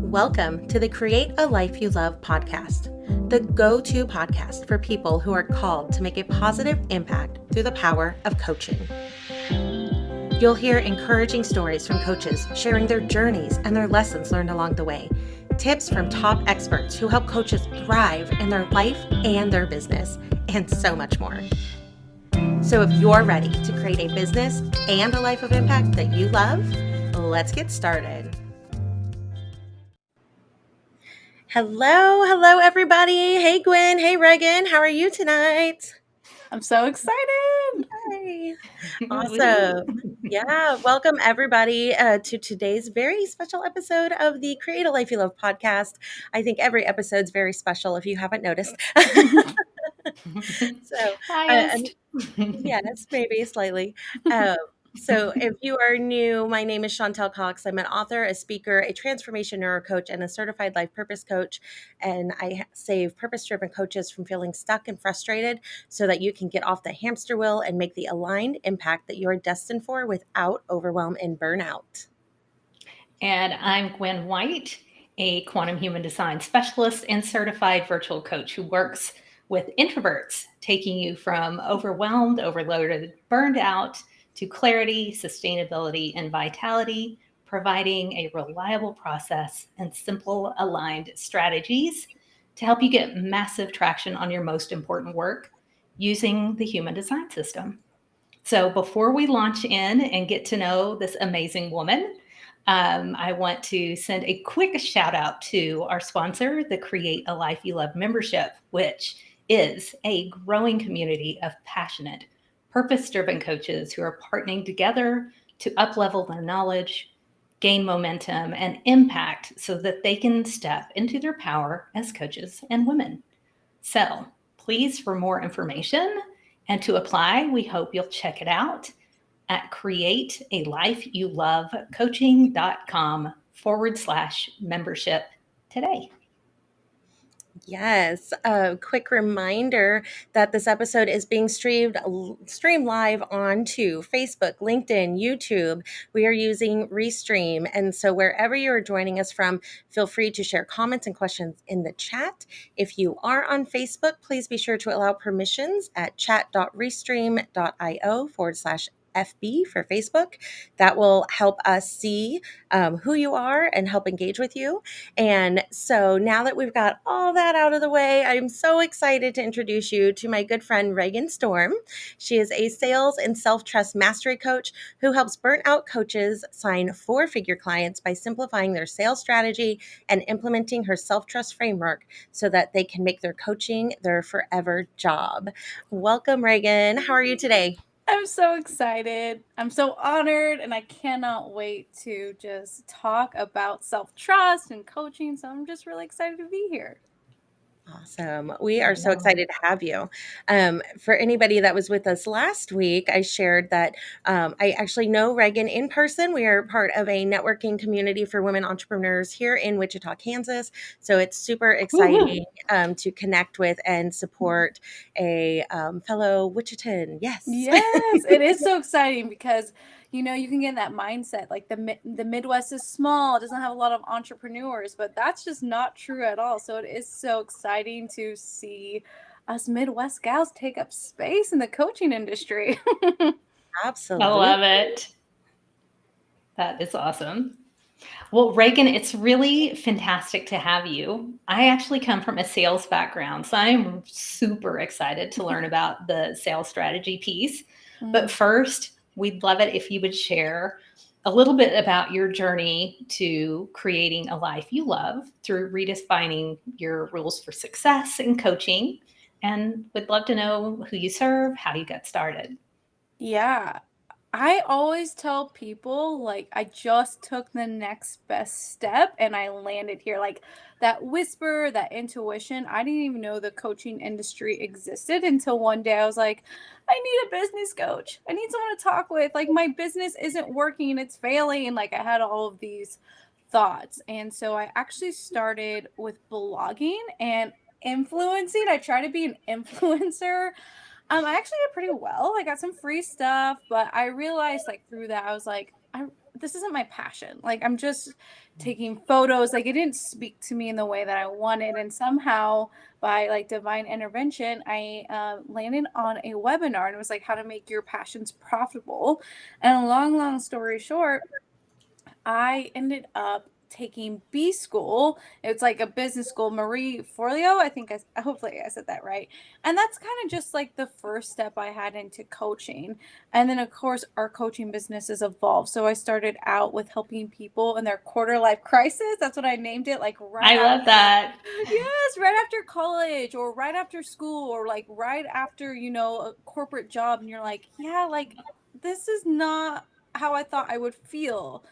Welcome to the Create a Life You Love podcast, the go-to podcast for people who are called to make a positive impact through the power of coaching. You'll hear encouraging stories from coaches sharing their journeys and their lessons learned along the way, tips from top experts who help coaches thrive in their life and their business, and so much more. So if you're ready to create a business and a life of impact that you love, let's get started. Hello, everybody. Hey, Gwen. Hey, Regan. How are you tonight? I'm so excited. Hi. Awesome. Yeah. Welcome, everybody, to today's very special episode of the Create a Life You Love podcast. I think every episode's very special if you haven't noticed. So, Biased. yes, maybe slightly. So if you are new, my name is Chantel Cox. I'm an author, a speaker, a transformation neurocoach, and a certified life purpose coach. And I save purpose-driven coaches from feeling stuck and frustrated so that you can get off the hamster wheel and make the aligned impact that you are destined for without overwhelm and burnout. And I'm Gwen White, a quantum human design specialist and certified virtual coach who works with introverts, taking you from overwhelmed, overloaded, burned out to clarity, sustainability, and vitality, providing a reliable process and simple aligned strategies to help you get massive traction on your most important work using the human design system. So before we launch in and get to know this amazing woman, I want to send a quick shout out to our sponsor, the Create a Life You Love membership, which is a growing community of passionate, purpose-driven coaches who are partnering together to uplevel their knowledge, gain momentum, and impact so that they can step into their power as coaches and women. So please, for more information and to apply, we hope you'll check it out at createalifeyoulovecoaching.com/membership today. Yes. A quick reminder that this episode is being streamed live onto Facebook, LinkedIn, YouTube. We are using Restream. And so wherever you are joining us from, feel free to share comments and questions in the chat. If you are on Facebook, please be sure to allow permissions at chat.restream.io/FB for Facebook. That will help us see who you are and help engage with you. And so now that we've got all that out of the way, I'm so excited to introduce you to my good friend, Regan Storm. She is a sales and self-trust mastery coach who helps burnt out coaches sign four-figure clients by simplifying their sales strategy and implementing her self-trust framework so that they can make their coaching their forever job. Welcome, Regan. How are you today? I'm so excited. I'm so honored, and I cannot wait to just talk about self-trust and coaching. So I'm just really excited to be here. Awesome. We are so excited to have you. For anybody that was with us last week, I shared that I actually know Regan in person. We are part of a networking community for women entrepreneurs here in Wichita, Kansas. So it's super exciting to connect with and support a fellow Wichitan. Yes. Yes, it is so exciting because you can get in that mindset like the Midwest is small, it doesn't have a lot of entrepreneurs, but that's just not true at all. So it is so exciting to see us Midwest gals take up space in the coaching industry. Absolutely. I love it. That is awesome. Well, Regan, it's really fantastic to have you. I actually come from a sales background, so I'm super excited to learn about the sales strategy piece. But first, we'd love it if you would share a little bit about your journey to creating a life you love through redefining your rules for success in coaching. And we'd love to know who you serve, how you got started. Yeah. I always tell people, like, I just took the next best step and I landed here. Like, that whisper, that intuition, I didn't even know the coaching industry existed until one day I was like, I need a business coach. I need someone to talk with. Like, my business isn't working, it's failing. And, like, I had all of these thoughts. And so I actually started with blogging and influencing. I try to be an influencer. I actually did pretty well. I got some free stuff, but I realized like through that, I was like, this isn't my passion. Like, I'm just taking photos. Like, it didn't speak to me in the way that I wanted. And somehow, by like divine intervention, I landed on a webinar, and it was like how to make your passions profitable. And a long story short, I ended up taking B school. It's like a business school, Marie Forleo. I think hopefully I said that right. And that's kind of just like the first step I had into coaching. And then of course our coaching business has evolved. So I started out with helping people in their quarter life crisis. That's what I named it, like right I love after. that. Yes, right after college or right after school or like right after, a corporate job. And you're like, yeah, like this is not how I thought I would feel.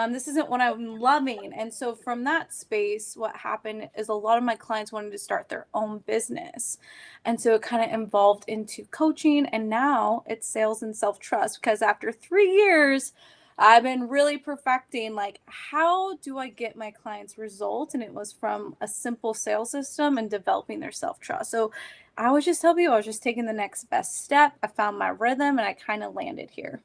This isn't what I'm loving. And so from that space, what happened is a lot of my clients wanted to start their own business. And so it kind of evolved into coaching. And now it's sales and self-trust, because after 3 years, I've been really perfecting like, how do I get my clients results? And it was from a simple sales system and developing their self-trust. So I was just telling you, I was just taking the next best step. I found my rhythm and I kind of landed here.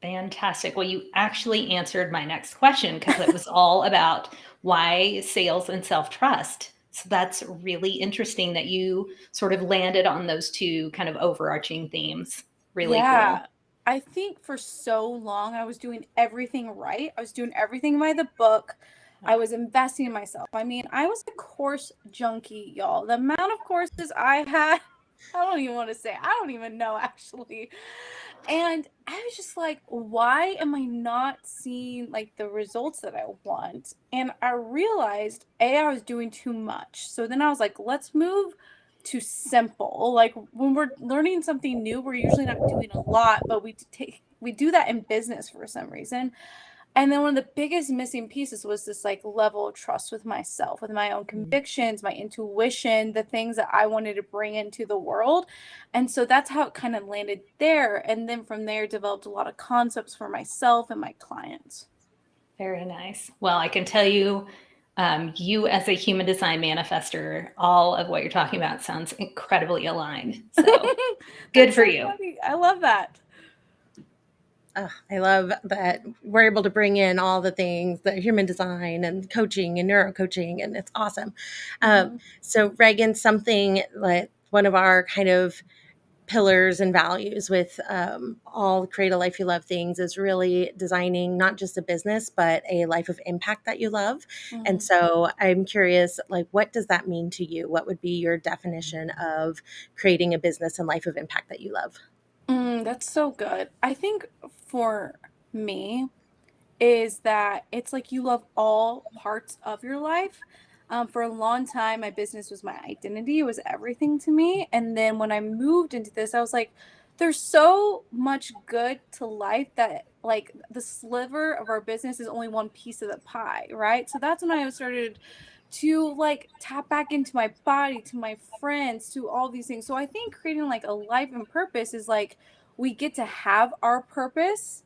Fantastic. Well, you actually answered my next question because it was all about why sales and self trust. So that's really interesting that you sort of landed on those two kind of overarching themes. Really cool. Yeah. I think for so long I was doing everything right. I was doing everything by the book. I was investing in myself. I mean, I was a course junkie, y'all. The amount of courses I had, I don't even want to say. I don't even know actually. And I was just like, why am I not seeing like the results that I want? And I realized I was doing too much. So then I was like, let's move to simple. Like when we're learning something new, we're usually not doing a lot, but we do that in business for some reason. And then one of the biggest missing pieces was this like level of trust with myself, with my own convictions, my intuition, the things that I wanted to bring into the world. And so that's how it kind of landed there. And then from there, developed a lot of concepts for myself and my clients. Very nice. Well, I can tell you, you as a human design manifester, all of what you're talking about sounds incredibly aligned. So good That's for so you. funny. I love that. I love that we're able to bring in all the things, the human design and coaching and neuro coaching, and it's awesome. Mhm. So, Reagan, something like one of our kind of pillars and values with all Create a Life You Love things is really designing not just a business, but a life of impact that you love. And Mhm. so I'm curious, like, what does that mean to you? What would be your definition of creating a business and life of impact that you love? That's so good. I think for me, is that it's like you love all parts of your life. For a long time, my business was my identity, it was everything to me. And then when I moved into this, I was like, there's so much good to life that like the sliver of our business is only one piece of the pie, right? So that's when I started to like tap back into my body, to my friends, to all these things. So I think creating like a life and purpose is like we get to have our purpose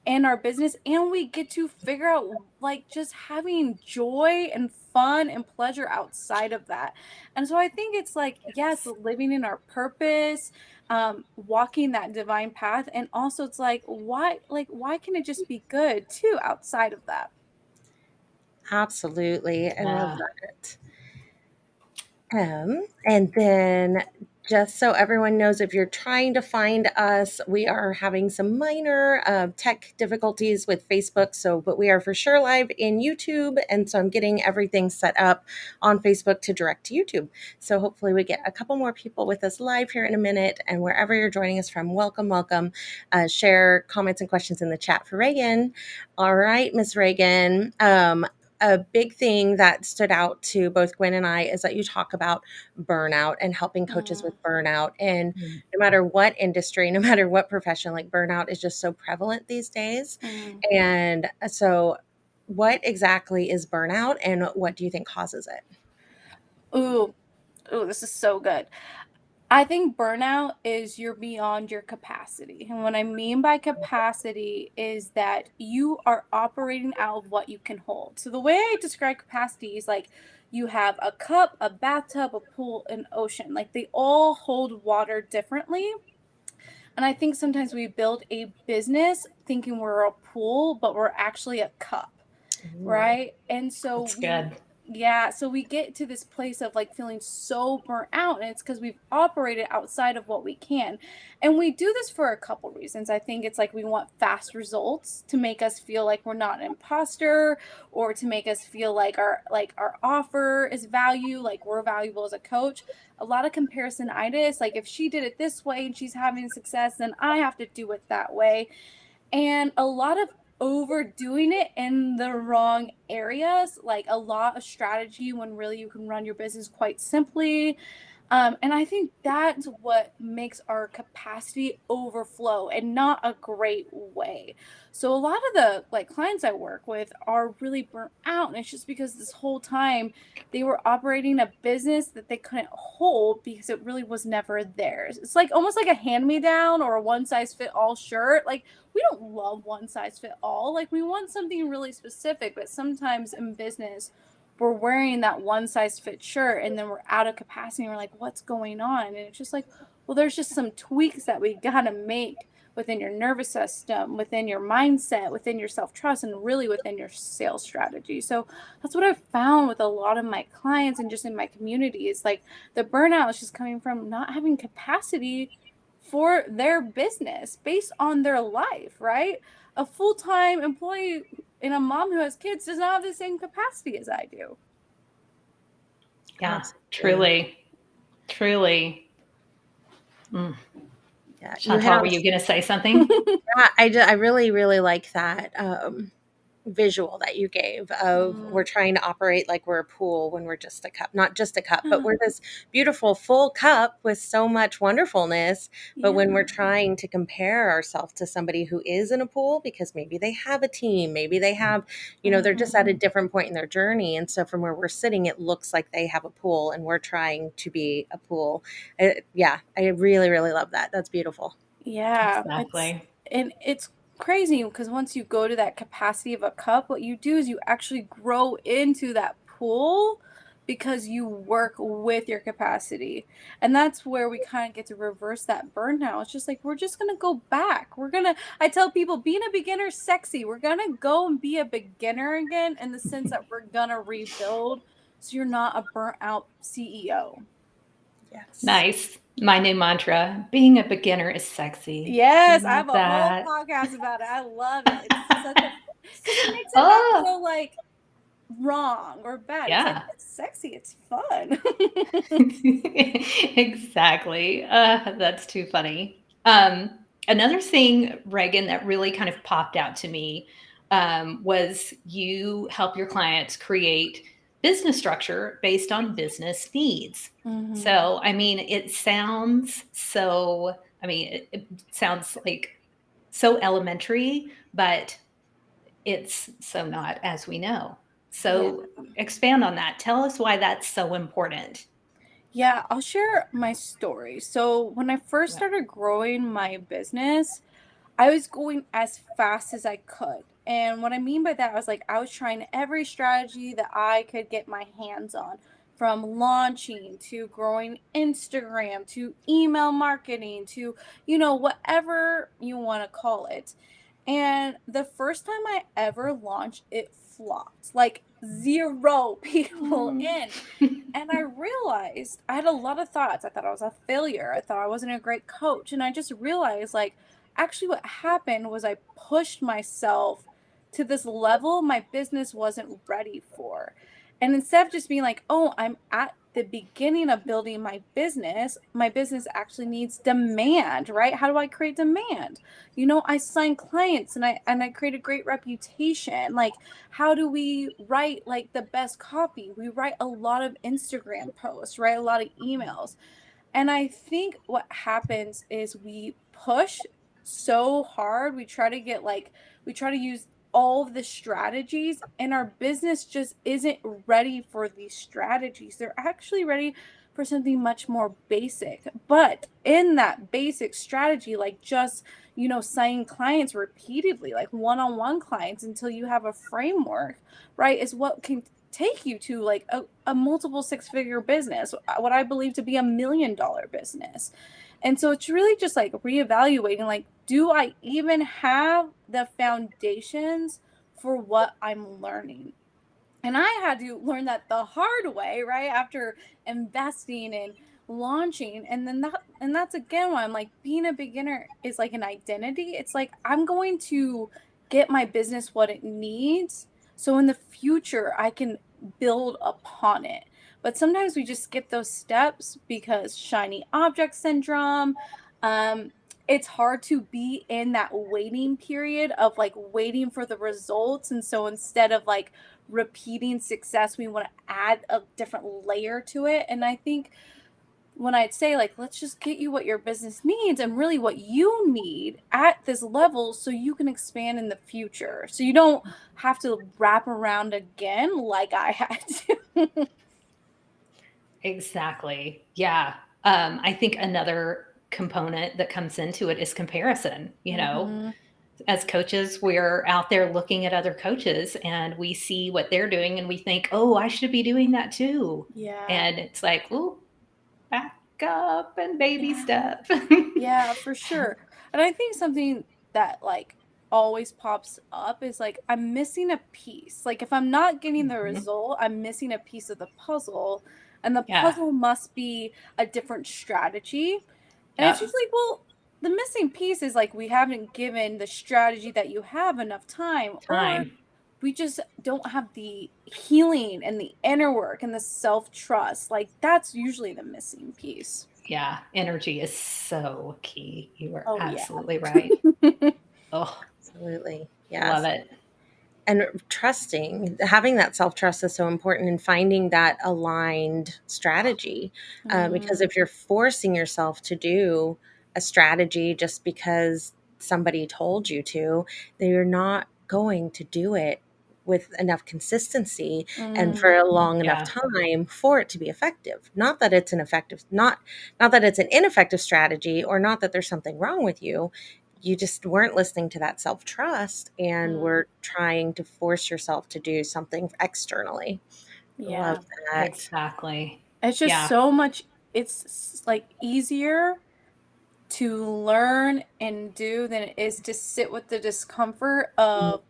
and our business, and we get to figure out like just having joy and fun and pleasure outside of that. And so I think it's like, yes, living in our purpose, walking that divine path. And also it's like why can it just be good too outside of that? Absolutely. I love Yeah. that. And then just so everyone knows, if you're trying to find us, we are having some minor tech difficulties with Facebook. So, but we are for sure live in YouTube. And so I'm getting everything set up on Facebook to direct to YouTube. So hopefully we get a couple more people with us live here in a minute. And wherever you're joining us from, welcome, welcome. Share comments and questions in the chat for Reagan. All right, Miss Reagan. A big thing that stood out to both Gwen and I is that you talk about burnout and helping coaches Mm, with burnout. And Mm. no matter what industry, no matter what profession, like burnout is just so prevalent these days. mm. And so, what exactly is burnout and what do you think causes it? Ooh, ooh, this is so good. I think burnout is you're beyond your capacity. And what I mean by capacity is that you are operating out of what you can hold. So the way I describe capacity is like you have a cup, a bathtub, a pool, an ocean. Like they all hold water differently. And I think sometimes we build a business thinking we're a pool, but we're actually a cup, Ooh, right? And so That's good. yeah, so we get to this place of like feeling so burnt out, and it's because we've operated outside of what we can. And we do this for a couple reasons. I think it's like we want fast results to make us feel like we're not an imposter, or to make us feel like our offer is value, like we're valuable as a coach. A lot of comparisonitis, like if she did it this way and she's having success, then I have to do it that way, and a lot of overdoing it in the wrong areas, like a lot of strategy when really you can run your business quite simply. And I think that's what makes our capacity overflow and not a great way. So a lot of the like clients I work with are really burnt out, and it's just because this whole time they were operating a business that they couldn't hold because it really was never theirs. It's like almost like a hand-me-down or a one size fit all shirt. Like we don't love one size fit all. Like we want something really specific, but sometimes in business we're wearing that one size fits shirt and then we're out of capacity and we're like, what's going on? And it's just like, well, there's just some tweaks that we got to make within your nervous system, within your mindset, within your self-trust, and really within your sales strategy. So that's what I've found with a lot of my clients and just in my community is like the burnout is just coming from not having capacity for their business based on their life, right? A full-time employee and a mom who has kids does not have the same capacity as I do. Yeah, absolutely. truly, truly. Mm. Yeah, you Chantal, have. were you going to say something? Yeah, I really, really like that visual that you gave of we're Mm, trying to operate like we're a pool when we're just a cup, not just a cup, but yeah, we're this beautiful full cup with so much wonderfulness. But yeah, when we're trying to compare ourselves to somebody who is in a pool because maybe they have a team, maybe they have, they're just at a mhm. different point in their journey. And so from where we're sitting, it looks like they have a pool and we're trying to be a pool. Yeah, I really, really love that. That's beautiful. Yeah, Exactly. it's crazy because once you go to that capacity of a cup, what you do is you actually grow into that pool because you work with your capacity. And that's where we kind of get to reverse that burnout. It's just like we're just gonna go back. I tell people being a beginner is sexy. We're gonna go and be a beginner again in the sense that we're gonna rebuild so you're not a burnt out CEO. Yes. Nice. My new mantra, being a beginner is sexy. Yes, I Love have a whole that. podcast about it. I love it. It's such a because it makes it not Oh, so like wrong or bad. It's like yeah. it's sexy, it's fun. Exactly. That's too funny. Another thing, Reagan, that really kind of popped out to me was you help your clients create business structure based on business needs. Mhm. So, I mean, it sounds so, it sounds like so elementary, but it's so not, as we know. Yeah. So, expand on that. Tell us why that's so important. Yeah, I'll share my story. So, when I first Yeah. started growing my business, I was going as fast as I could. And what I mean by that, I was trying every strategy that I could get my hands on, from launching to growing Instagram to email marketing to, whatever you want to call it. And the first time I ever launched, it flopped. Like zero people Mm. in. And I realized I had a lot of thoughts. I thought I was a failure. I thought I wasn't a great coach. And I just realized, like, actually, what happened was I pushed myself to this level my business wasn't ready for. And instead of just being like, oh, I'm at the beginning of building my business actually needs demand, right? How do I create demand? I sign clients and I create a great reputation. Like, how do we write like the best copy? We write a lot of Instagram posts, write a lot of emails. And I think what happens is we push so hard. We try to use all of the strategies, and our business just isn't ready for these strategies. They're actually ready for something much more basic. But in that basic strategy, like just, signing clients repeatedly, like one on one clients until you have a framework, right, is what can take you to like a multiple six-figure business, what I believe to be $1 million business. And so it's really just like reevaluating, like, do I even have the foundations for what I'm learning? And I had to learn that the hard way, right? After investing and launching. And that's again why I'm like, being a beginner is like an identity. It's like I'm going to get my business what it needs. So in the future I can build upon it. But sometimes we just skip those steps because shiny object syndrome. Um, it's hard to be in that waiting period of like waiting for the results. And so instead of like repeating success, we want to add a different layer to it. And I think when I'd say, like, let's just get you what your business needs and really what you need at this level so you can expand in the future. So you don't have to wrap around again like I had to. Exactly. Yeah. I think another component that comes into it is comparison. Mm-hmm. As coaches, we're out there looking at other coaches and we see what they're doing and we think, oh, I should be doing that too. Yeah. And it's like, oh, back up and baby Yeah. step. Yeah, for sure. And I think something that like always pops up is like I'm missing a piece. Like if I'm not getting the Mhm. result, I'm missing a piece of the puzzle, and the Yeah. puzzle must be a different strategy. And it's Yep. just like, well, the missing piece is like we haven't given the strategy that you have enough time, or Time. we just don't have the healing and the inner work and the self-trust. Like that's usually the missing piece. Yeah. Energy is so key. You are Oh yeah. absolutely right. Oh, Absolutely. love Yes. it. And trusting, having that self trust is so important, and finding that aligned strategy. Because Mhm. if you're forcing yourself to do a strategy just because somebody told you to, then you're not going to do it with enough consistency and for Mm, a long enough Yeah. time for it to be effective. Not that it's an effective, not that it's an ineffective strategy, or not that there's something wrong with you. You just weren't listening to that self trust and mm, were trying to force yourself to do something externally. I love yeah. that. Exactly. It's just Yeah. so much like easier to learn and do than it is to sit with the discomfort of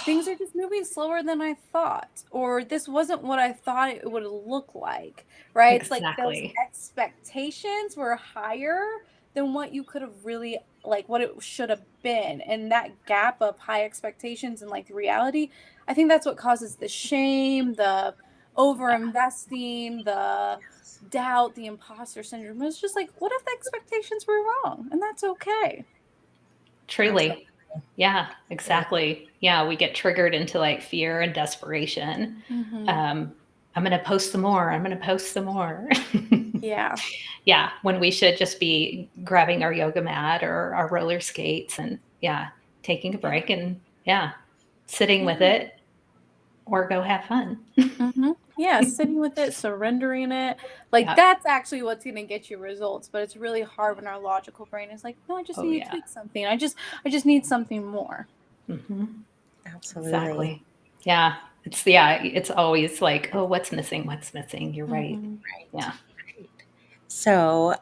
things are just moving slower than I thought, or this wasn't what I thought it would look like, right? It's like those Exactly. expectations were higher than what you could have really, like, what it should have been. And that gap of high expectations and like reality, I think that's what causes the shame, the over investing, the doubt, the imposter syndrome. It's just like, what if the expectations were wrong? And that's okay. Absolutely. Truly. Yeah, exactly. Yeah, we get triggered into like fear and desperation. Mm-hmm. Um, I'm going to post some more. I'm going to post some more. Yeah. Yeah, when we should just be grabbing our yoga mat or our roller skates and yeah, taking a Yeah. break and yeah, sitting with Yeah. it or go have fun. Mhm. Yeah, sitting with it, surrendering it. Like Yeah. that's actually what's going to get you results, but it's really hard when our logical brain is like, "No, I just Oh need to yeah. tweak something. I just need something more." Hmm. Absolutely. Exactly. Yeah. It's always like, oh, what's missing? What's missing? You're right. Mhm. Right. Yeah. Right. So,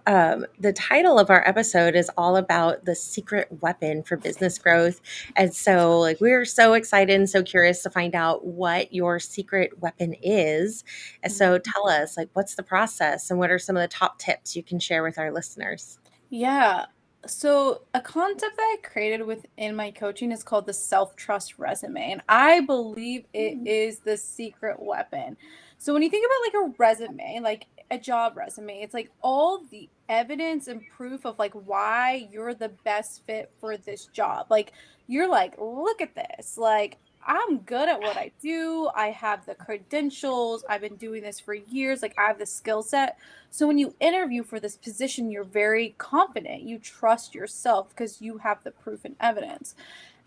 the title of our episode is all about the secret weapon for business growth. And so, like, we're so excited and so curious to find out what your secret weapon is. And Mhm. so, tell us, like, what's the process and what are some of the top tips you can share with our listeners? Yeah. So, a concept that I created within my coaching is called the self-trust resume, and I believe it is the secret weapon. So, when you think about like a resume, like a job resume, it's like all the evidence and proof of like why you're the best fit for this job. Like you're like, look at this. Like I'm good at what I do. I have the credentials. I've been doing this for years. Like I have the skill set. So when you interview for this position, you're very confident. You trust yourself because you have the proof and evidence.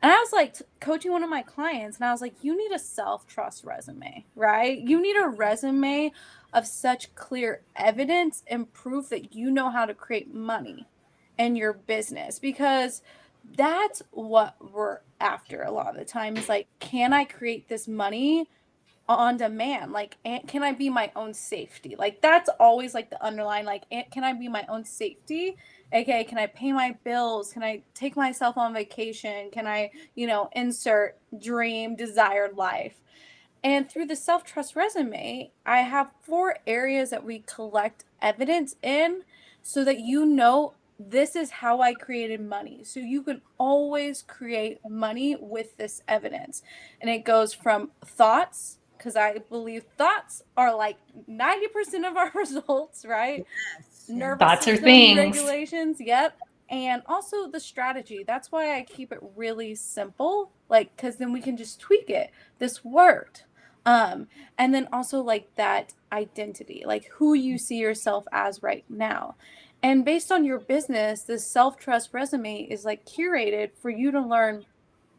And I was like coaching one of my clients, and I was like, you need a self trust resume, right? You need a resume of such clear evidence and proof that you know how to create money in your business, because that's what we're after a lot of the time is like, can I create this money on demand. Like, can I be my own safety? Like, that's always like the underline. Like, can I be my own safety? Okay, can I pay my bills? Can I take myself on vacation? Can I, insert dream, desired life? And through the self trust resume, I have 4 areas that we collect evidence in so that this is how I created money. So you can always create money with this evidence. And it goes from thoughts, because I believe thoughts are like 90% of our results, right? Yes. Yeah. Nervous Thoughts are system things. regulations, yep. And also the strategy. That's why I keep it really simple, like, because then we can just tweak it. This worked. Um, and then also like that identity, like who you see yourself as right now. And based on your business, this self-trust resume is like curated for you to learn,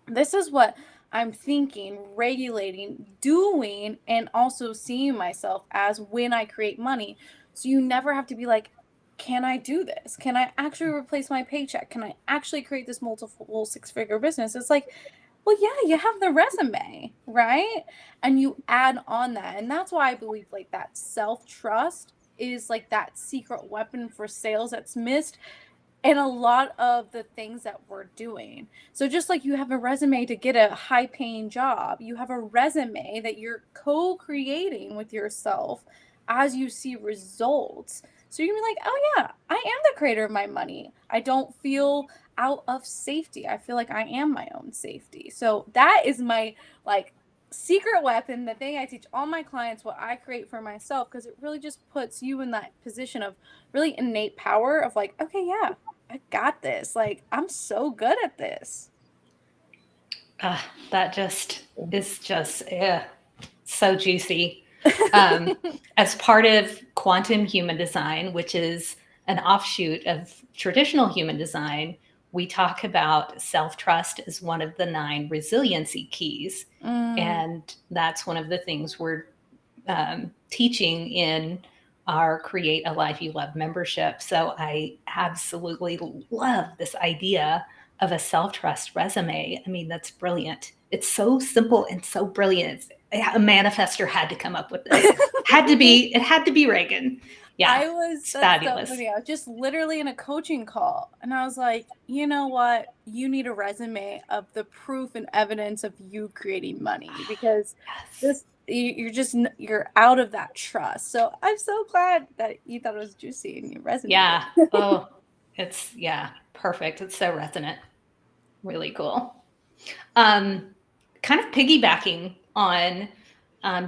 this is what I'm thinking, regulating, doing, and also seeing myself as when I create money. So you never have to be like, can I do this? Can I actually replace my paycheck? Can I actually create this multiple 6-figure business? It's like, well, yeah, you have the resume, right? And you add on that. And that's why I believe like that self trust is like that secret weapon for sales that's missed and a lot of the things that we're doing. So just like you have a resume to get a high paying job, you have a resume that you're co-creating with yourself as you see results. So you can be like, oh yeah, I am the creator of my money. I don't feel out of safety. I feel like I am my own safety. So that is my like secret weapon, the thing I teach all my clients, what I create for myself, because it really just puts you in that position of really innate power of like, okay, yeah, I got this. Like, I'm so good at this. That just is just so juicy. Um, as part of quantum human design, which is an offshoot of traditional human design, we talk about self trust as one of the 9 resiliency keys. Mm, And that's one of the things we're teaching in our Create a Life You Love membership. So I absolutely love this idea of a self trust resume. I mean, that's brilliant. It's so simple and so brilliant. A manifester had to come up with this. It had to be Reagan. Yeah, it's that's so fabulous. funny. I was just literally in a coaching call and I was like, you know what? You need a resume of the proof and evidence of you creating money because Yes. you're out of that trust. So I'm so glad that you thought it was juicy and you resonated. Yeah. Oh, yeah, perfect. It's so resonant. Really cool. Um, kind of piggybacking on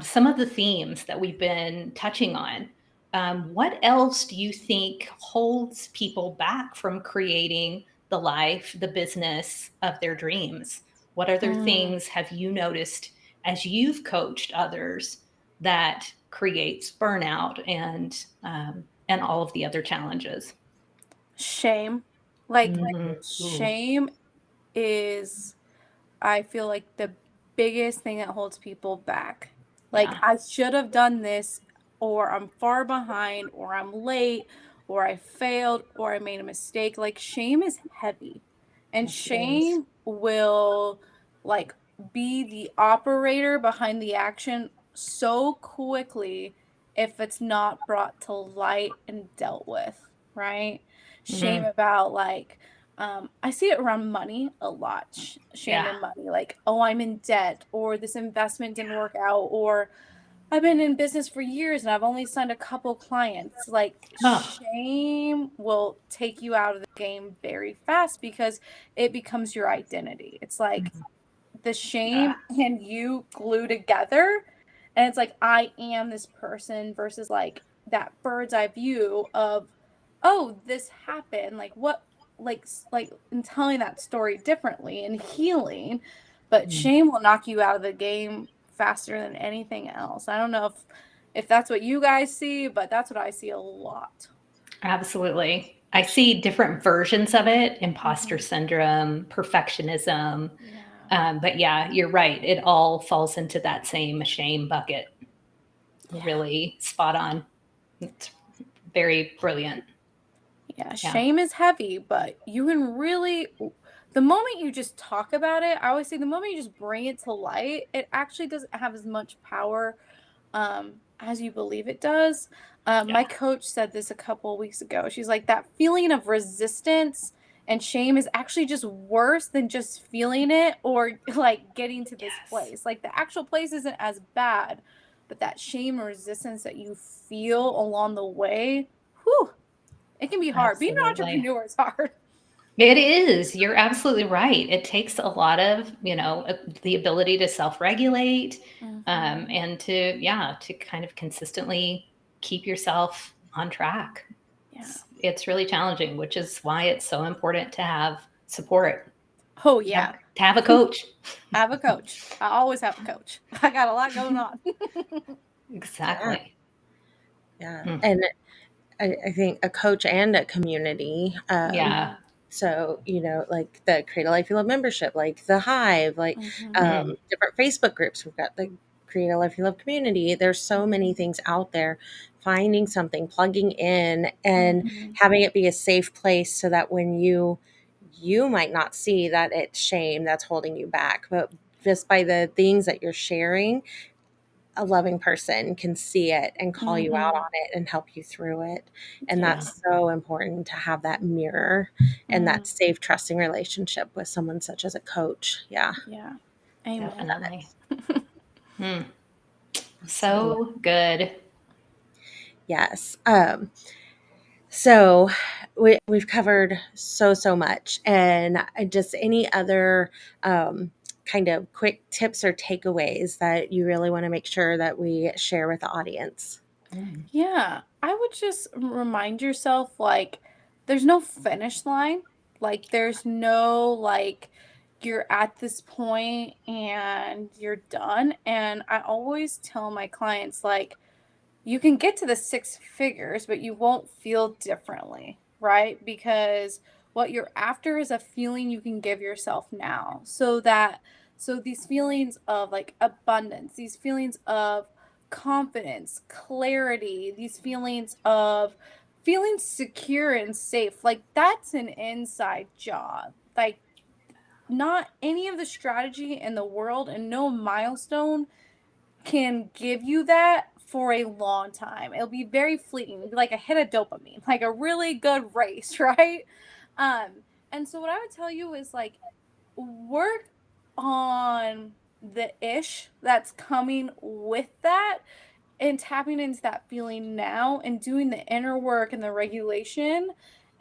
some of the themes that we've been touching on, what else do you think holds people back from creating the life, the business of their dreams? What other Mm, things have you noticed as you've coached others that creates burnout and all of the other challenges? shame. Like Ooh, shame is, I feel like, the biggest thing that holds people back. Like, yeah, I should have done this, or I'm far behind, or I'm late, or I failed, or I made a mistake. Like, shame is heavy. And yes, it is. shame will, like, be the operator behind the action so quickly if it's not brought to light and dealt with, right? Shame Mhm. about, like, I see it around money a lot. Shame Yeah. in money, like, oh, I'm in debt, or this investment didn't work out, or I've been in business for years and I've only signed a couple clients. Like, Oh, shame will take you out of the game very fast because it becomes your identity. It's like mhm. the Yeah. shame and you glue together. And it's like, I am this person versus like that bird's eye view of, oh, this happened. Like, what, like, in telling that story differently and healing. But Mm. shame will knock you out of the game faster than anything else. I don't know if that's what you guys see, but that's what I see a lot. Absolutely. I see different versions of it, imposter Mhm. syndrome, perfectionism. Yeah. But yeah, you're right. It all falls into that same shame bucket. Yeah. Really spot on. It's very brilliant. Yeah, Yeah. shame is heavy, but you can really, the moment you just talk about it, I always say the moment you just bring it to light, it actually doesn't have as much power as you believe it does. Yeah. My coach said this a couple of weeks ago. She's like, that feeling of resistance and shame is actually just worse than just feeling it or like getting to this Yes. place. Like the actual place isn't as bad, but that shame and resistance that you feel along the way, whew, it can be hard. Being an Absolutely. entrepreneur is hard. It is. You're absolutely right. It takes a lot of, the ability to self-regulate, Hmm. and to kind of consistently keep yourself on track. Yeah. It's really challenging, which is why it's so important to have support, Oh, have, yeah. to have a coach. I have a coach. I always have a coach. I got a lot going on. Yeah. Exactly. Yeah. Mm. And I think a coach and a community. Yeah. Mhm. So, like the Create a Life You Love membership, like the Hive, like Mhm. Mm. different Facebook groups. We've got the Create a Life You Love community. There's so many things out there. Finding something, plugging in, and Mhm. having it be a safe place so that when you might not see that it's shame that's holding you back, but just by the things that you're sharing, a loving person can see it and call you out Mhm. on it and help you through it. And Yeah. Yeah. that's so important to have that mirror and that Mm. safe, trusting relationship with someone such as a coach. Yeah, Yeah. Amen. Definitely. Mm. absolutely. So good. Yes. So we've covered so much, and just any other kind of quick tips or takeaways that you really want to make sure that we share with the audience. Mm. Yeah. I would just remind yourself like there's no finish line. Like there's no like you're at this point and you're done. And I always tell my clients like you can get to the six figures, but you won't feel differently, right? Because what you're after is a feeling you can give yourself now. So these feelings of like abundance, these feelings of confidence, clarity, these feelings of feeling secure and safe, like that's an inside job. Like not any of the strategy in the world and no milestone can give you that for a long time. It'll be very fleeting, it'll be like a hit of dopamine, like a really good race, right? And so what I would tell you is like work on the ish that's coming with that and tapping into that feeling now and doing the inner work and the regulation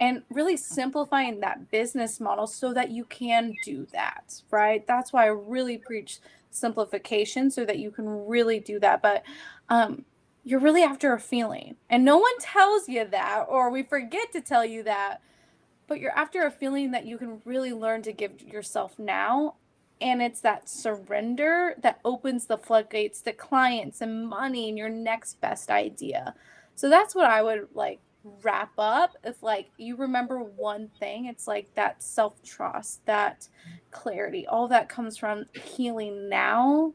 and really simplifying that business model so that you can do that, right? That's why I really preach simplification so that you can really do that. But you're really after a feeling, and no one tells you that, or we forget to tell you that, but you're after a feeling that you can really learn to give yourself now. And it's that surrender that opens the floodgates to clients and money and your next best idea. So that's what I would like wrap up. If like you remember one thing, it's like that self trust, that clarity, all that comes from healing now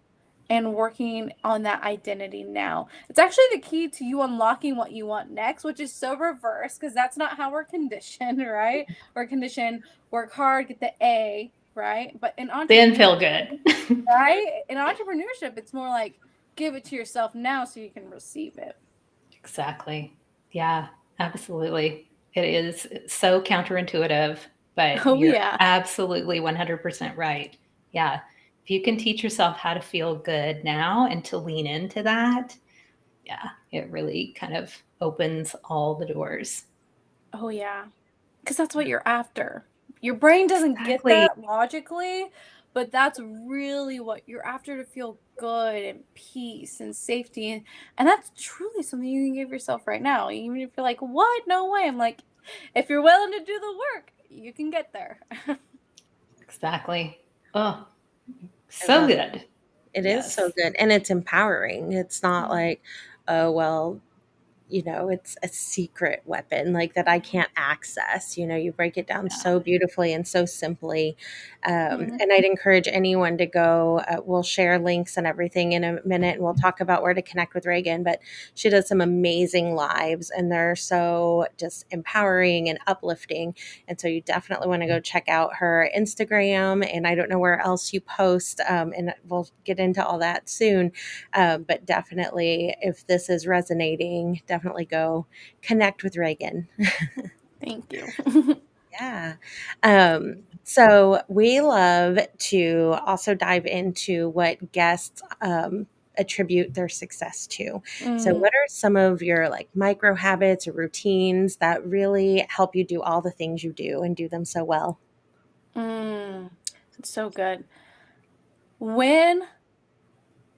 and working on that identity now. It's actually the key to you unlocking what you want next, which is so reverse because that's not how we're conditioned, right? We're conditioned work hard, get the A, right? But in Then entrepreneurship, feel good. right? In entrepreneurship, it's more like give it to yourself now so you can receive it. Exactly. Yeah, absolutely. It is so counterintuitive, but Oh you're yeah. absolutely 100% right. Yeah. If you can teach yourself how to feel good now and to lean into that, yeah, it really kind of opens all the doors. Oh yeah. Because that's what you're after. Your brain doesn't get Exactly. that logically, but that's really what you're after to feel good and peace and safety. And that's truly something you can give yourself right now. Even if you're like, what? No way. I'm like, if you're willing to do the work, you can get there. Exactly. Oh, I so love good. it. It is so Yes. good. And it's empowering. It's not Mhm. like, oh, well, it's a secret weapon like that I can't access. You break it down Yeah. so beautifully and so simply. Mhm. And I'd encourage anyone to go. We'll share links and everything in a minute, and we'll talk about where to connect with Reagan. But she does some amazing lives, and they're so just empowering and uplifting. And so you definitely want to go check out her Instagram. And I don't know where else you post, and we'll get into all that soon. But definitely, if this is resonating, definitely go connect with Reagan. Thank you. Yeah. So we love to also dive into what guests attribute their success to. So, Mm, what are some of your like micro habits or routines that really help you do all the things you do and do them so well? mm. It's so good. When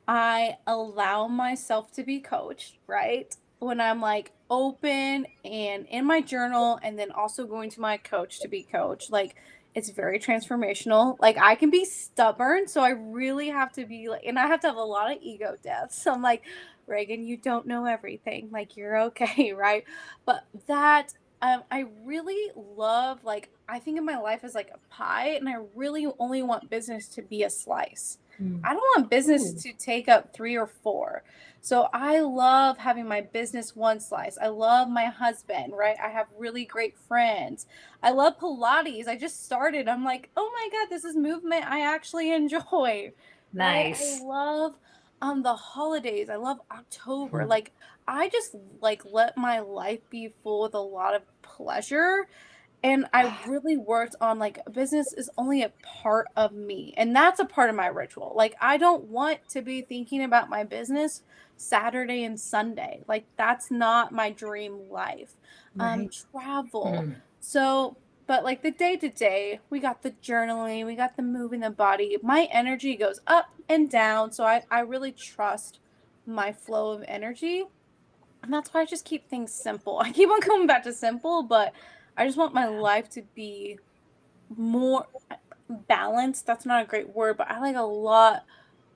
I allow myself to be coached, right? When I'm like open and in my journal and then also going to my coach to be coached, like it's very transformational. Like I can be stubborn, so I really have to be like, and I have to have a lot of ego death. So I'm like, Reagan, you don't know everything. Like you're okay, right? But that I really love like I think of my life as like a pie, and I really only want business to be a slice. Mm. I don't want business Ooh. to take up 3 or 4. So I love having my business one slice. I love my husband, right? I have really great friends. I love Pilates. I just started. I'm like, "Oh my god, this is movement I actually enjoy." Right? I Nice. love the holidays. I love October. Mm. Like I just like let my life be full with a lot of pleasure, and I really worked on like business is only a part of me. And that's a part of my ritual. Like I don't want to be thinking about my business Saturday and Sunday. Like that's not my dream life. Right. Travel. Mm. So, but like the day to day, we got the journaling, we got the moving the body. My energy goes up and down. So I really trust my flow of energy. And that's why I just keep things simple. I keep on coming back to simple, but I just want my life to be more balanced. That's not a great word, but I like a lot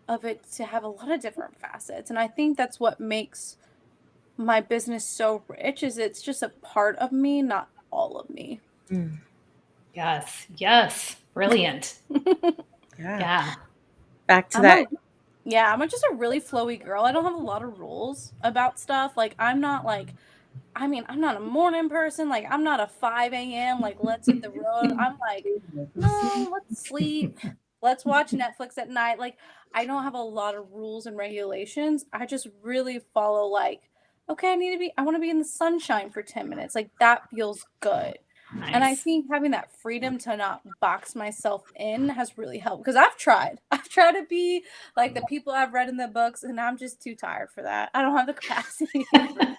of it to have a lot of different facets. And I think that's what makes my business so rich is it's just a part of me, not all of me. Mm. Yes. Yes. Brilliant. Yeah. Yeah. Back to I'm that. a yeah, I'm just a really flowy girl. I don't have a lot of rules about stuff. Like I'm not like I mean, I'm not a morning person, like, I'm not a 5 AM, like, "Let's hit the road." I'm like, "No, let's sleep. Let's watch Netflix at night." Like, I don't have a lot of rules and regulations. I just really follow, like, "Okay, I wanna be in the sunshine for 10 minutes." Like, that feels good. And I Nice. think having that freedom to not box myself in has really helped because 'cause I've tried. I've tried to be like the people I've read in the books, and I'm just too tired for that. I don't have the capacity for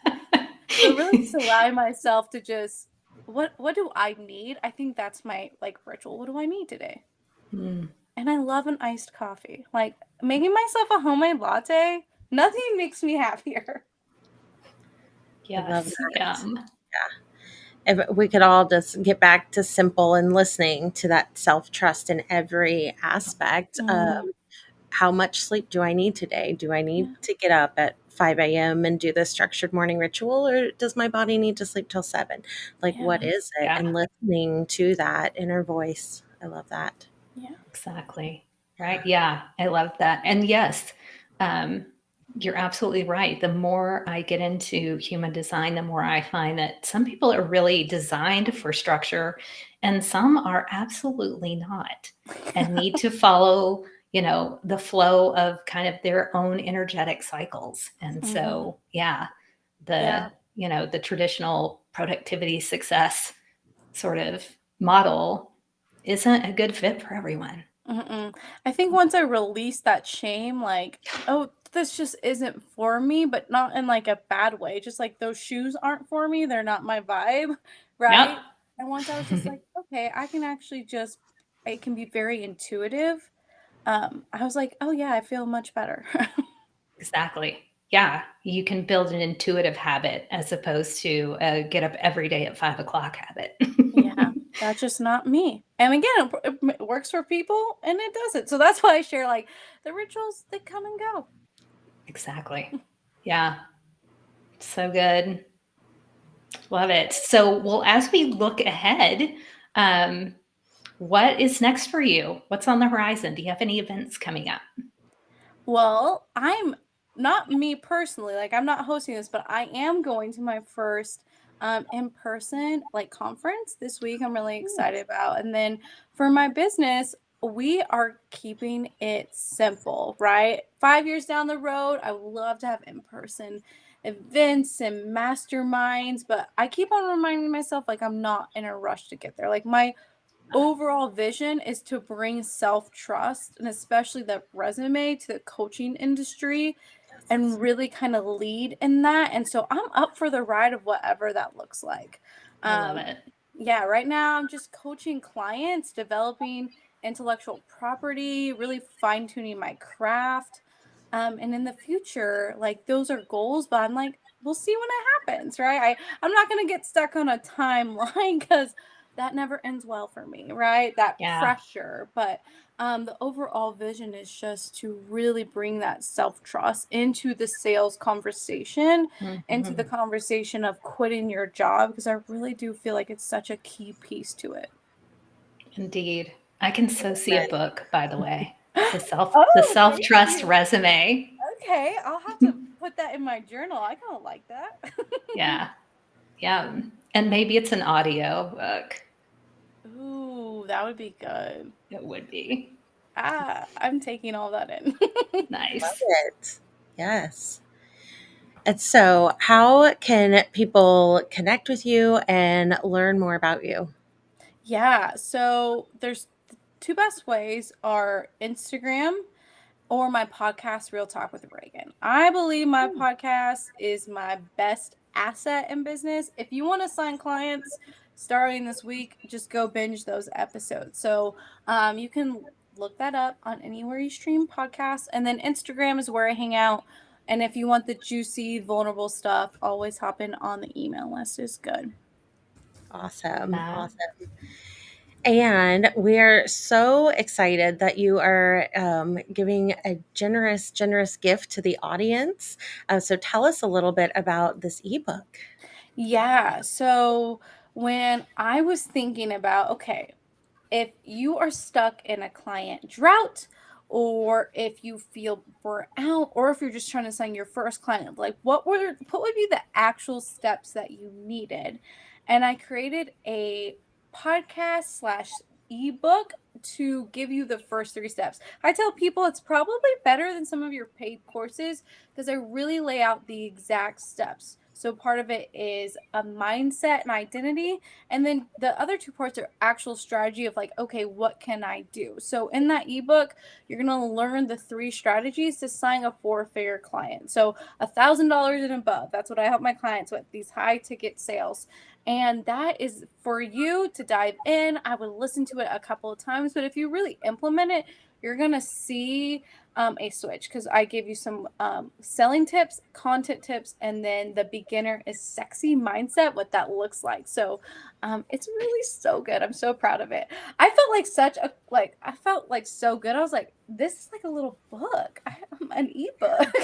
so really just allowing myself to just what do I need? I think that's my like ritual. What do I need today? Mm. And I love an iced coffee. Like making myself a homemade latte, nothing makes me happier. I love Yes. that. Yum. If we could all just get back to simple and listening to that self trust in every aspect. Mm, How much sleep do I need today? Do I need yeah, to get up at 5 a.m. and do the structured morning ritual, or does my body need to sleep till 7? Like, what yeah, is it? Yeah. And listening to that inner voice. I love that. yeah. Exactly. Right. Yeah. I love that. And yes, um, you're absolutely right. The more I get into human design, the more I find that some people are really designed for structure and some are absolutely not and need to follow, the flow of kind of their own energetic cycles. And Mhm. so, yeah, Yeah. the traditional productivity success sort of model isn't a good fit for everyone. Mm-mm. I think once I release that shame, like, oh, this just isn't for me, but not in like a bad way. Just like those shoes aren't for me, they're not my vibe, Yep. right? And once I was just like, okay, I can actually just, it can be very intuitive. I was like, oh yeah, I feel much better. Exactly. Yeah. You can build an intuitive habit as opposed to a get up every day at 5 o'clock habit. Yeah, that's just not me. And again, it works for people and it doesn't. So that's why I share like the rituals that come and go. Exactly. Yeah. So good. Love it. So, well, as we look ahead, um, What is next for you? What's on the horizon? Do you have any events coming up? Well, I'm not me personally, like I'm not hosting this, but I am going to my first in-person like conference this week. I'm really excited about. And then for my business, we are keeping it simple, right? 5 years down the road, I would love to have in-person events and masterminds, but I keep on reminding myself like I'm not in a rush to get there. Like my overall vision is to bring self-trust and especially the resume to the coaching industry and really kind of lead in that. And so I'm up for the ride of whatever that looks like. I love Um, it. yeah, right now I'm just coaching clients, developing intellectual property, really fine-tuning my craft. And in the future, like those are goals, but I'm like, we'll see when it happens, right? I'm not gonna get stuck on a timeline because that never ends well for me, right? That Yeah. pressure. But the overall vision is just to really bring that self trust into the sales conversation, into the Mhm. conversation of quitting your job, because I really do feel like it's such a key piece to it. Indeed. I can so see a book, by the way. The Oh, thank self-trust you. resume. Okay, I'll have to put that in my journal. I kind of like that. Yeah. Yeah. And maybe it's an audio book. Ooh, that would be good. It would be. I'm taking all that in. Love Nice. it. Yes. And so, how can people connect with you and learn more about you? Yeah, so there's two best ways are Instagram or my podcast, Real Talk with Reagan. I believe my Hmm, podcast is my best asset in business. If you want to sign clients starting this week, just go binge those episodes. So you can look that up on anywhere you stream podcasts. And then Instagram is where I hang out. And if you want the juicy, vulnerable stuff, always hop in on the email list is good. awesome. That Awesome. And we're so excited that you are giving a generous, generous gift to the audience. So, tell us a little bit about this ebook. Yeah. So when I was thinking about, okay, if you are stuck in a client drought, or if you feel burnt out, or if you're just trying to sign your first client, like what would be the actual steps that you needed? And I created a podcast slash ebook to give you the first three steps. I tell people it's probably better than some of your paid courses because I really lay out the exact steps. So part of it is a mindset and identity, and then the other two parts are actual strategy of like, okay, what can I do? So in that ebook, you're gonna learn the three strategies to sign a four-figure client. So $1,000 and above. That's what I help my clients with, these high ticket sales. And that is for you to dive in. I would listen to it a couple of times, but if you really implement it, you're gonna see a switch because I give you some selling tips, content tips, and then the beginner is sexy mindset, what that looks like. So it's really so good. I'm so proud of it. I felt like I felt like so good. I was like, this is like a little book, an ebook.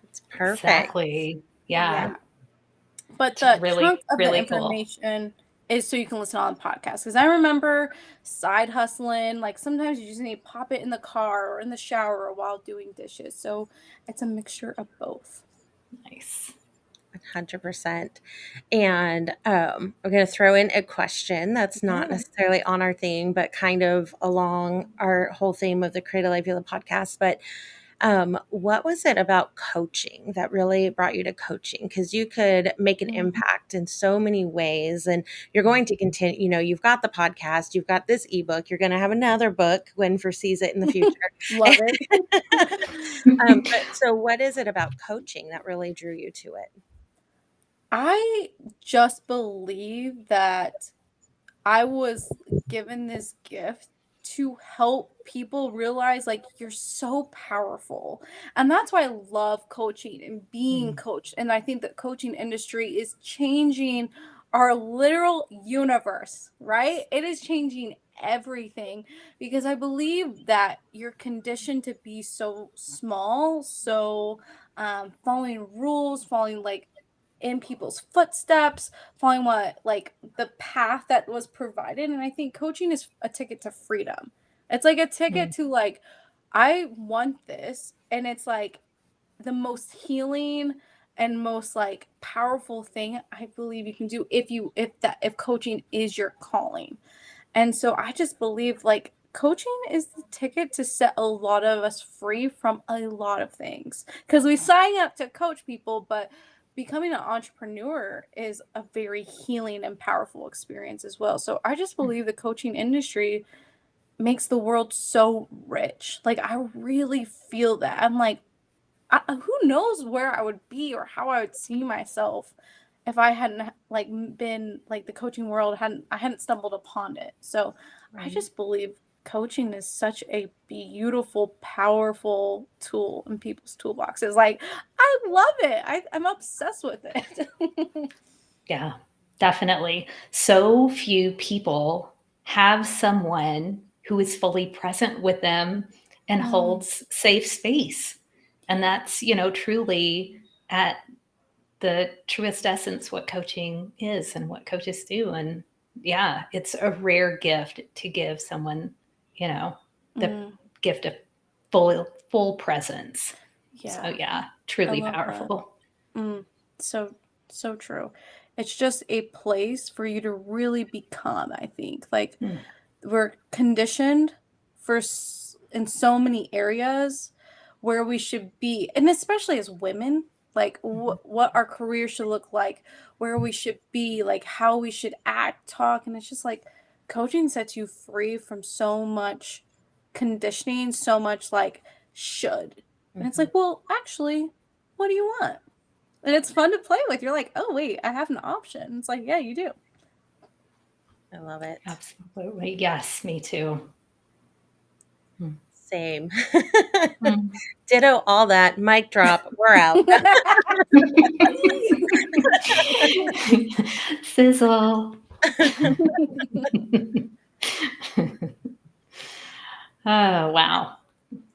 It's perfect. exactly. Yeah. Yeah. But It's the really, chunk of the really cool. information is so you can listen on the podcast. Because I remember side hustling, like sometimes you just need to pop it in the car or in the shower or while doing dishes. So it's a mixture of both. Nice. 100%. And we're going to throw in a question that's not Yeah. necessarily on our theme, but kind of along our whole theme of the Create a Life You Love podcast. But what was it about coaching that really brought you to coaching? Because you could make an Mhm. impact in so many ways, and you're going to continue. You know, you've got the podcast, you've got this ebook, you're going to have another book when foresees it in the future. Love it. But so, what is it about coaching that really drew you to it? I just believe that I was given this gift to help people realize like you're so powerful. And that's why I love coaching and being Mm. coached. And I think the coaching industry is changing our literal universe, right? It is changing everything because I believe that you're conditioned to be so small, so following rules, following like in people's footsteps, following what, like, the path that was provided. And I think coaching is a ticket to freedom. It's like a ticket Mm, to, like, I want this. And it's like the most healing and most like powerful thing I believe you can do if coaching is your calling. And so I just believe like coaching is the ticket to set a lot of us free from a lot of things. Because we sign up to coach people, but becoming an entrepreneur is a very healing and powerful experience as well. So I just mm, believe the coaching industry makes the world so rich. Like I really feel that. I'm like, who knows where I would be or how I would see myself if I hadn't like been like the coaching world hadn't I hadn't stumbled upon it. So I Right. just believe coaching is such a beautiful, powerful tool in people's toolboxes. Like I love it. I'm obsessed with it. yeah, definitely. So few people have someone who is fully present with them and Mm, holds safe space. And that's, truly at the truest essence what coaching is and what coaches do. And yeah, it's a rare gift to give someone, you know, the mm, gift of full presence. So yeah, yeah, I truly love that. powerful. Mm, so so true. It's just a place for you to really become, I think. Like Mm, we're conditioned in so many areas where we should be, and especially as women, like mhm, what our career should look like, where we should be, like how we should act, talk. And it's just like coaching sets you free from so much conditioning, so much like should. And it's mhm. like, well, actually, what do you want? And it's fun to play with. You're like, oh wait, I have an option. It's like, yeah, you do. I love it. Absolutely. Yes, me too. Mm. Same. Mm. Ditto all that. Mic drop. We're out. Sizzle. Oh, wow.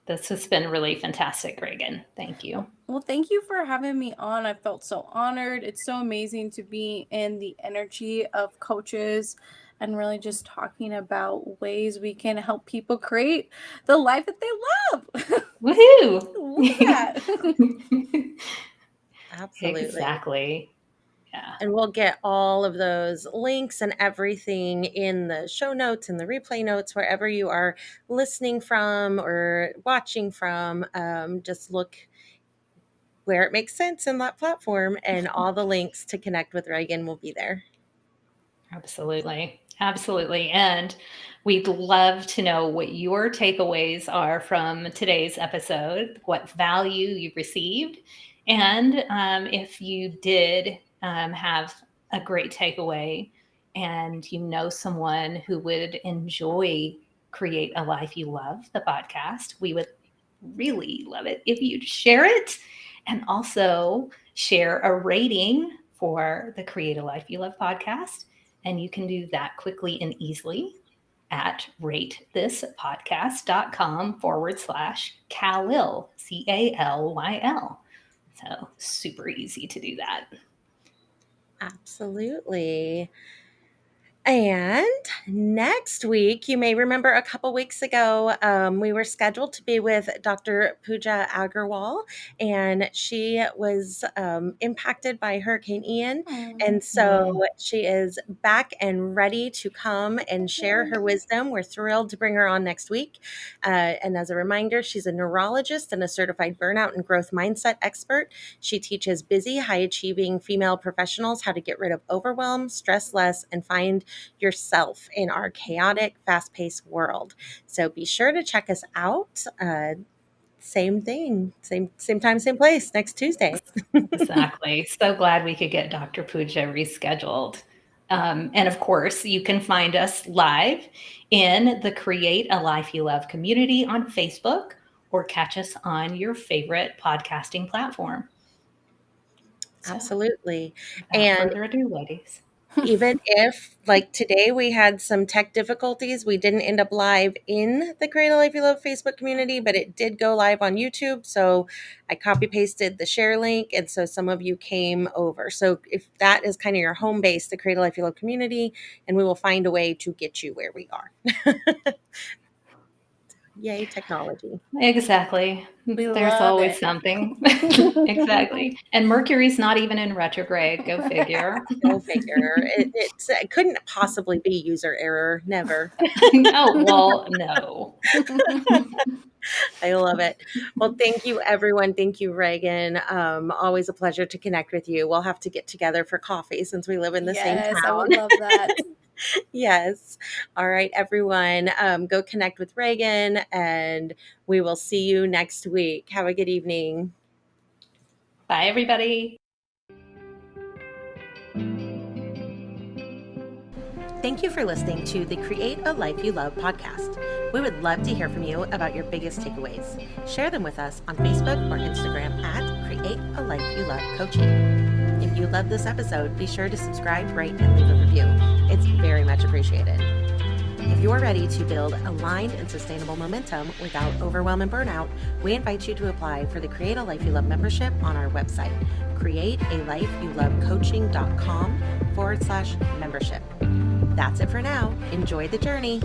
This has been really fantastic, Reagan. Thank you. Well, thank you for having me on. I felt so honored. It's so amazing to be in the energy of coaches and really just talking about ways we can help people create the life that they love. Woohoo! Look at that. Absolutely. Exactly. Yeah. And we'll get all of those links and everything in the show notes and the replay notes, wherever you are listening from or watching from. Just look where it makes sense in that platform, and all the links to connect with Reagan will be there. Absolutely. Absolutely. And we'd love to know what your takeaways are from today's episode, what value you received. And if you did have a great takeaway and you know someone who would enjoy Create a Life You Love, the podcast, we would really love it if you'd share it and also share a rating for the Create a Life You Love podcast. And you can do that quickly and easily at ratethispodcast.com/Calyl, Calyl. So super easy to do that. Absolutely. And next week, you may remember a couple weeks ago, we were scheduled to be with Dr. Pooja Agarwal, and she was impacted by Hurricane Ian. Mm, And so Mm, she is back and ready to come and share her wisdom. We're thrilled to bring her on next week. And as a reminder, she's a neurologist and a certified burnout and growth mindset expert. She teaches busy, high achieving female professionals how to get rid of overwhelm, stress less, and find yourself in our chaotic, fast paced world. So be sure to check us out. Same thing, same time, same place next Tuesday. exactly. So glad we could get Dr. Puja rescheduled. And of course, you can find us live in the Create a Life You Love community on Facebook or catch us on your favorite podcasting platform. So, Absolutely. without And further ado, ladies. Even if, like today, we had some tech difficulties, we didn't end up live in the Create a Life You Love Facebook community, but it did go live on YouTube. So I copy pasted the share link, and so some of you came over. So if that is kind of your home base, the Create a Life You Love community, and we will find a way to get you where we are. Yay, technology. Exactly. We There's love always it. something. Exactly. And Mercury's not even in retrograde. Go figure. Go figure. It couldn't possibly be user error. Never. Oh, well, no. I love it. Well, thank you, everyone. Thank you, Reagan. Always a pleasure to connect with you. We'll have to get together for coffee since we live in the same Yes, I would town. love that. Yes. All right, everyone. Go connect with Reagan, and we will see you next week. Have a good evening. Bye, everybody. Thank you for listening to the Create a Life You Love podcast. We would love to hear from you about your biggest takeaways. Share them with us on Facebook or Instagram at Create a Life You Love Coaching. If you love this episode, be sure to subscribe, rate, and leave a review. It's very much appreciated. If you're ready to build aligned and sustainable momentum without overwhelm and burnout, we invite you to apply for the Create a Life You Love membership on our website, createalifeyoulovecoaching.com/membership. That's it for now. Enjoy the journey.